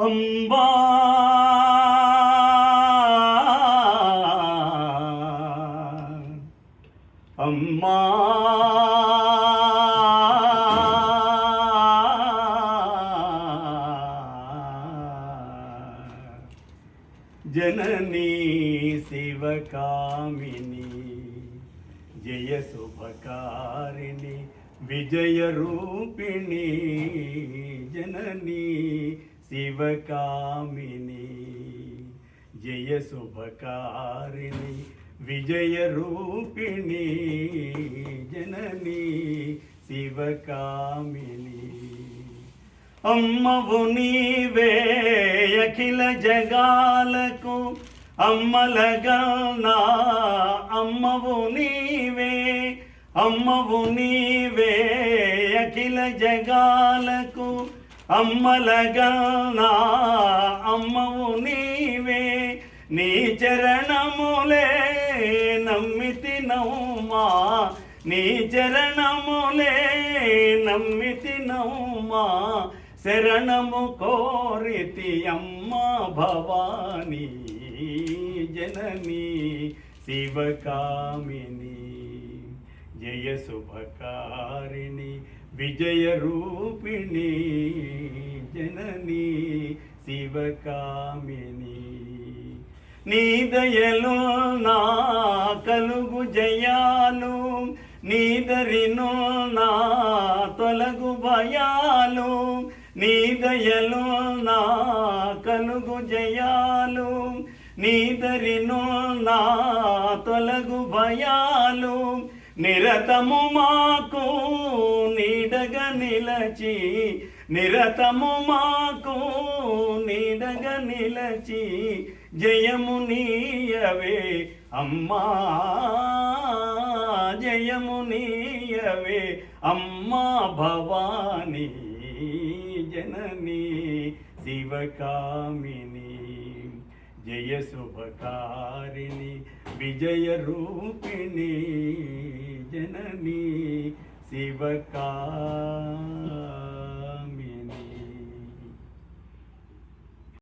అంబా అమ్మా జననీ శివకామిని జయ శుభకారిణి విజయ రూపిణి జననీ శివకామిని జయ శుభకారిణి విజయ రూపిణి జననీ శివకామిని అమ్మవు నీవే అఖిల జగాలకు అమ్మలగా నా అమ్మవు నీవే అమ్మవు నీవే అఖిల జగాలకు అమ్మలగా నా అమ్మవు నీవే నీ చరణములే నమ్మితి నౌమా నీ చరణములే నమ్మితి నౌమా శరణము కోరితి అమ్మా భవానీ జననీ శివకామిని జయ శుభకారిణి విజయ రూపిణి జననీ శివకామిని నీ దయలో నా కలుగు జయాలు నీ దరిలో నా తొలగు భయాలు నీ దయలో నా కలుగు జయాలు నీ దరిలో నా తొలగు భయాలు నిరతము మాకు నీడగా నిలచి నిరతము మాకు నీడగా నిలచి జయము నీయవే అమ్మా జయము నీయవే అమ్మా భవానీ జననీ శివకామిని జయ శుభకారిణి విజయ రూపిణి జననీ శివకామిని.